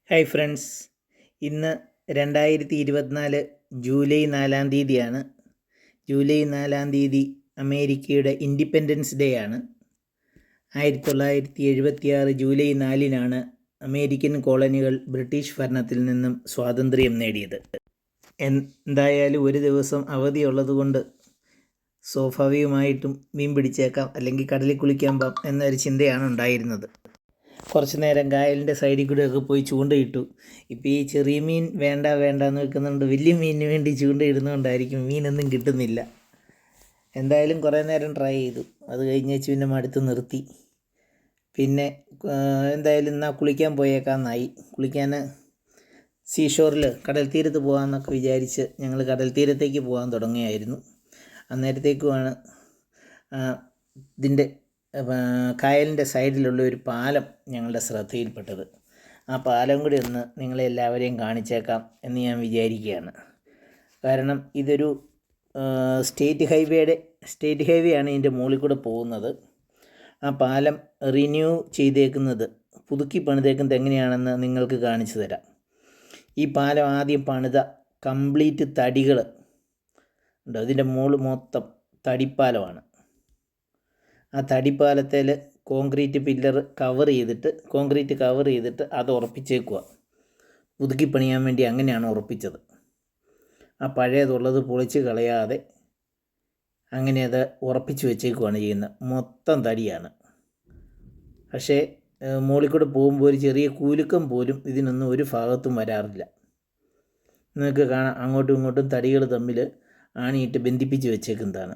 Hi friends, ഇന്ന് 2024 July 4-ാം തീയതിയാണ്. July 4-ാം തീയതി അമേരിക്കയുടെ ഇൻഡിപെൻഡൻസ് ഡേ ആണ്. 1976 ജൂലൈ 4-നാണ് അമേരിക്കൻ കോളനികൾ ബ്രിട്ടീഷ് ഭരണത്തിൽ നിന്നും സ്വാതന്ത്ര്യം നേടിയത്. എന്തായാലും ഒരു ദിവസം അവധിയുള്ളതുകൊണ്ട് സ്വാഭാവികമായിട്ടും മീൻ പിടിച്ചേക്കാം, അല്ലെങ്കിൽ കടലിൽ കുളിക്കാൻ പോകാം എന്നൊരു ചിന്തയാണ് ഉണ്ടായിരുന്നത്. കുറച്ച് നേരം കായലിൻ്റെ സൈഡിൽ കൂടെയൊക്കെ പോയി ചൂണ്ടയിട്ടു. ഇപ്പോൾ ഈ ചെറിയ മീൻ വേണ്ടെന്ന് വെക്കുന്നുണ്ട്, വലിയ മീനിന് വേണ്ടി ചൂണ്ടയിടുന്നതുകൊണ്ടായിരിക്കും മീനൊന്നും കിട്ടുന്നില്ല. എന്തായാലും കുറേ നേരം ട്രൈ ചെയ്തു. അത് കഴിഞ്ഞേച്ച് പിന്നെ മടുത്ത് നിർത്തി. പിന്നെ എന്തായാലും എന്നാൽ കുളിക്കാൻ പോയേക്കാമെന്നായി. കുളിക്കാൻ സീഷോറിൽ കടൽ തീരത്ത് പോകാമെന്നൊക്കെ വിചാരിച്ച് ഞങ്ങൾ കടൽ തീരത്തേക്ക് പോകാൻ തുടങ്ങിയായിരുന്നു. അന്നേരത്തേക്കുമാണ് ഇതിൻ്റെ കായലിൻ്റെ സൈഡിലുള്ള ഒരു പാലം ഞങ്ങളുടെ ശ്രദ്ധയിൽപ്പെട്ടത്. ആ പാലം കൂടി ഒന്ന് നിങ്ങളെ എല്ലാവരെയും കാണിച്ചേക്കാം എന്ന് ഞാൻ വിചാരിക്കുകയാണ്. കാരണം ഇതൊരു സ്റ്റേറ്റ് ഹൈവേ ആണ് ഇതിൻ്റെ മുകളിൽ കൂടെ പോകുന്നത്. ആ പാലം റിന്യൂ ചെയ്തേക്കുന്നത്, പുതുക്കി പണിതേക്കുന്നത് എങ്ങനെയാണെന്ന് നിങ്ങൾക്ക് കാണിച്ചു തരാം. ഈ പാലം ആദ്യം പണിത കംപ്ലീറ്റ് തടികൾ ഉണ്ട്. അതിൻ്റെ മുകളിൽ മൊത്തം തടിപ്പാലമാണ്. ആ തടിപ്പാലത്തിൽ കോൺക്രീറ്റ് പില്ലർ കോൺക്രീറ്റ് കവർ ചെയ്തിട്ട് അത് ഉറപ്പിച്ചേക്കുക. പുതുക്കി പണിയാൻ വേണ്ടി അങ്ങനെയാണ് ഉറപ്പിച്ചത്. ആ പഴയതുള്ളത് പൊളിച്ച് കളയാതെ അങ്ങനെ അത് ഉറപ്പിച്ച് വെച്ചേക്കുവാണ് ചെയ്യുന്നത്. മൊത്തം തടിയാണ്. പക്ഷേ മുകളിൽ കൂടെ പോകുമ്പോൾ ഒരു ചെറിയ കൂലുക്കം പോലും ഇതിനൊന്നും ഒരു ഭാഗത്തും വരാറില്ല. നിങ്ങൾക്ക് കാണാം, അങ്ങോട്ടും ഇങ്ങോട്ടും തടികൾ തമ്മിൽ ആണിയിട്ട് ബന്ധിപ്പിച്ച് വെച്ചേക്കുന്നതാണ്.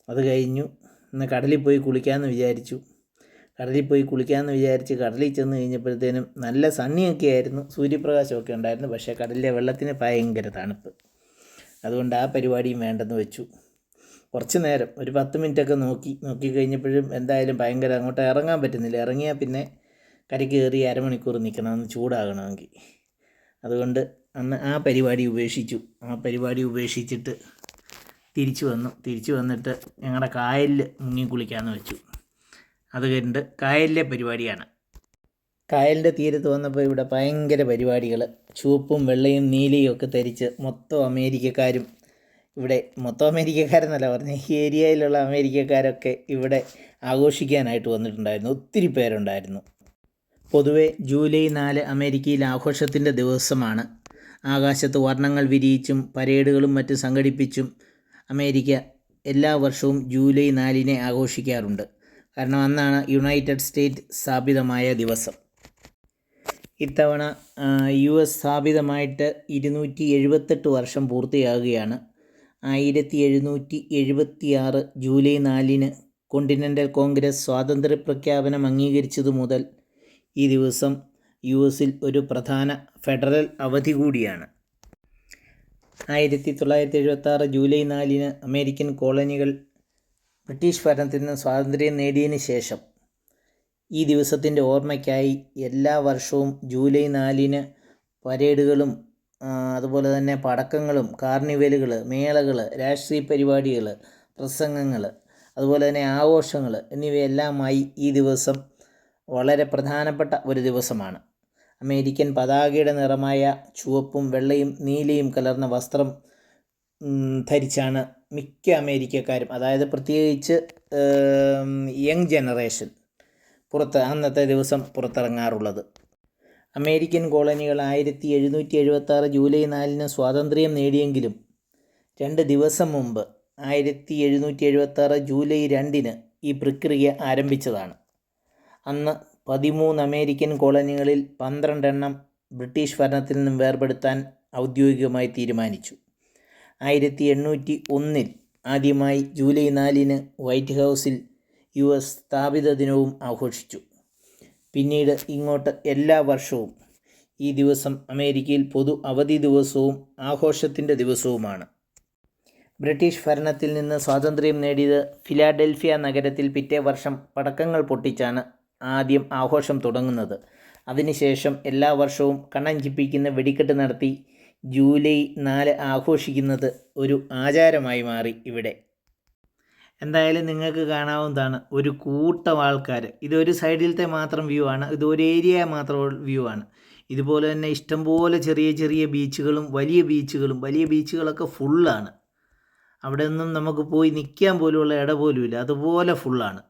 അത് കഴിഞ്ഞു. ഇന്ന് കടലിൽ പോയി കുളിക്കാമെന്ന് വിചാരിച്ചു. കടലിൽ ചെന്ന് കഴിഞ്ഞപ്പോഴത്തേനും നല്ല സണ്ണിയൊക്കെ ആയിരുന്നു, സൂര്യപ്രകാശമൊക്കെ ഉണ്ടായിരുന്നു. പക്ഷേ കടലിലെ വെള്ളത്തിന് ഭയങ്കര തണുപ്പ്. അതുകൊണ്ട് ആ പരിപാടിയും വേണ്ടെന്ന് വെച്ചു. കുറച്ച് നേരം ഒരു 10 മിനിറ്റൊക്കെ നോക്കി കഴിഞ്ഞപ്പോഴും എന്തായാലും ഭയങ്കര അങ്ങോട്ട് ഇറങ്ങാൻ പറ്റുന്നില്ല. ഇറങ്ങിയാൽ പിന്നെ കരയ്ക്ക് കയറി അരമണിക്കൂർ നിൽക്കണം, ഒന്ന് ചൂടാകണമെങ്കിൽ. അതുകൊണ്ട് അന്ന് ആ പരിപാടി ഉപേക്ഷിച്ചിട്ട് തിരിച്ചു വന്നിട്ട് ഞങ്ങളുടെ കായലിൽ മുങ്ങി കുളിക്കാമെന്ന് വെച്ചു. അത് കഴിഞ്ഞിട്ട് കായലിലെ പരിപാടിയാണ്. കായലിൻ്റെ തീരത്ത് വന്നപ്പോൾ ഇവിടെ ഭയങ്കര പരിപാടികൾ. ചുവപ്പും വെള്ളയും നീലയും ഒക്കെ ധരിച്ച് മൊത്തം അമേരിക്കക്കാരെന്നല്ല പറഞ്ഞത്, ഈ ഏരിയയിലുള്ള അമേരിക്കക്കാരൊക്കെ ഇവിടെ ആഘോഷിക്കാനായിട്ട് വന്നിട്ടുണ്ടായിരുന്നു. ഒത്തിരി പേരുണ്ടായിരുന്നു. പൊതുവെ ജൂലൈ 4 അമേരിക്കയിൽ ആഘോഷത്തിൻ്റെ ദിവസമാണ്. ആകാശത്ത് വർണ്ണങ്ങൾ വിരിയിച്ചും പരേഡുകളും മറ്റും സംഘടിപ്പിച്ചും അമേരിക്ക എല്ലാ വർഷവും ജൂലൈ 4 ആഘോഷിക്കാറുണ്ട്. കാരണം അന്നാണ് യുണൈറ്റഡ് സ്റ്റേറ്റ് സ്ഥാപിതമായ ദിവസം. ഇത്തവണ US സ്ഥാപിതമായിട്ട് 278 വർഷം പൂർത്തിയാകുകയാണ്. 1776 ജൂലൈ 4 കോണ്ടിനെൻ്റൽ കോൺഗ്രസ് സ്വാതന്ത്ര്യ പ്രഖ്യാപനം അംഗീകരിച്ചതു മുതൽ ഈ ദിവസം US-ൽ ഒരു പ്രധാന ഫെഡറൽ അവധി കൂടിയാണ്. 1976 ജൂലൈ 4 അമേരിക്കൻ കോളനികൾ ബ്രിട്ടീഷ് ഭരണത്തിൽ നിന്ന് സ്വാതന്ത്ര്യം നേടിയതിന് ശേഷം ഈ ദിവസത്തിൻ്റെ ഓർമ്മയ്ക്കായി എല്ലാ വർഷവും ജൂലൈ 4 പരേഡുകളും അതുപോലെ തന്നെ പടക്കങ്ങളും, കാർണിവലുകൾ, മേളകൾ, രാഷ്ട്രീയ പരിപാടികൾ, പ്രസംഗങ്ങൾ, അതുപോലെ തന്നെ ആഘോഷങ്ങൾ എന്നിവയെല്ലാമായി ഈ ദിവസം വളരെ പ്രധാനപ്പെട്ട ഒരു ദിവസമാണ്. അമേരിക്കൻ പതാകയുടെ നിറമായ ചുവപ്പും വെള്ളയും നീലയും കലർന്ന വസ്ത്രം ധരിച്ചാണ് മിക്ക അമേരിക്കക്കാരും, അതായത് പ്രത്യേകിച്ച് യങ് ജനറേഷൻ അന്നത്തെ ദിവസം പുറത്തിറങ്ങാറുള്ളത്. അമേരിക്കൻ കോളനികൾ 1776 ജൂലൈ 4 സ്വാതന്ത്ര്യം നേടിയെങ്കിലും 2 ദിവസം മുമ്പ് 1776 ജൂലൈ 2 ഈ പ്രക്രിയ ആരംഭിച്ചതാണ്. അന്ന് 13 അമേരിക്കൻ കോളനികളിൽ 12 എണ്ണം ബ്രിട്ടീഷ് ഭരണത്തിൽ നിന്നും വേർപെടുത്താൻ ഔദ്യോഗികമായി തീരുമാനിച്ചു. 1801 ആദ്യമായി ജൂലൈ 4 വൈറ്റ് ഹൗസിൽ US സ്ഥാപിത ദിനവും ആഘോഷിച്ചു. പിന്നീട് ഇങ്ങോട്ട് എല്ലാ വർഷവും ഈ ദിവസം അമേരിക്കയിൽ പൊതു അവധി ദിവസവും ആഘോഷത്തിൻ്റെ ദിവസവുമാണ്. ബ്രിട്ടീഷ് ഭരണത്തിൽ നിന്ന് സ്വാതന്ത്ര്യം നേടിയത് ഫിലാഡൽഫിയ നഗരത്തിൽ പിറ്റേ വർഷം പടക്കങ്ങൾ പൊട്ടിച്ചാണ് ആദ്യം ആഘോഷം തുടങ്ങുന്നത്. അതിനുശേഷം എല്ലാ വർഷവും കണ്ണഞ്ചിപ്പിക്കുന്ന വെടിക്കെട്ട് നടത്തി ജൂലൈ 4 ആഘോഷിക്കുന്നത് ഒരു ആചാരമായി മാറി ഇവിടെ. എന്തായാലും നിങ്ങൾക്ക് കാണാവുന്നതാണ് ഒരു കൂട്ടം ആൾക്കാർ. ഇതൊരു സൈഡിലത്തെ മാത്രം വ്യൂ ആണ്, ഇത് ഒരു ഏരിയ മാത്രം വ്യൂ ആണ്. ഇതുപോലെ തന്നെ ഇഷ്ടംപോലെ ചെറിയ ചെറിയ ബീച്ചുകളും വലിയ ബീച്ചുകളൊക്കെ ഫുള്ളാണ്. അവിടെ ഒന്നും നമുക്ക് പോയി നിൽക്കാൻ പോലുമുള്ള ഇട പോലുമില്ല, അതുപോലെ ഫുള്ളാണ്.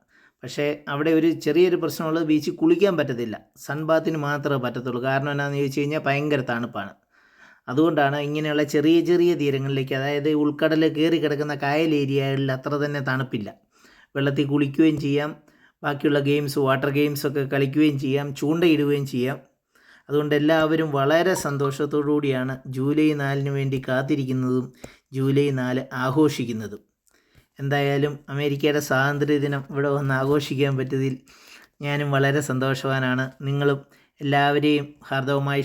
പക്ഷേ അവിടെ ഒരു ചെറിയൊരു പ്രശ്നമുള്ളത്, ബീച്ചിൽ കുളിക്കാൻ പറ്റത്തില്ല, സൺ ബാത്തിന് മാത്രമേ പറ്റത്തുള്ളൂ. കാരണം എന്താണെന്ന് ചോദിച്ചു കഴിഞ്ഞാൽ ഭയങ്കര തണുപ്പാണ്. അതുകൊണ്ടാണ് ഇങ്ങനെയുള്ള ചെറിയ ചെറിയ തീരങ്ങളിലേക്ക്, അതായത് ഉൾക്കടൽ കയറി കിടക്കുന്ന കായൽ ഏരിയകളിൽ അത്ര തന്നെ തണുപ്പില്ല. വെള്ളത്തിൽ കുളിക്കുകയും ചെയ്യാം, ബാക്കിയുള്ള വാട്ടർ ഗെയിംസൊക്കെ കളിക്കുകയും ചെയ്യാം, ചൂണ്ടയിടുകയും ചെയ്യാം. അതുകൊണ്ട് എല്ലാവരും വളരെ സന്തോഷത്തോടു കൂടിയാണ് ജൂലൈ 4 വേണ്ടി കാത്തിരിക്കുന്നതും ജൂലൈ 4 ആഘോഷിക്കുന്നതും. എന്തായാലും അമേരിക്കയുടെ സ്വാതന്ത്ര്യദിനം ഇവിടെ വന്ന് ആഘോഷിക്കാൻ പറ്റിയതിൽ ഞാനും വളരെ സന്തോഷവാനാണ്. നിങ്ങളും എല്ലാവരെയും ഹാർദവമായി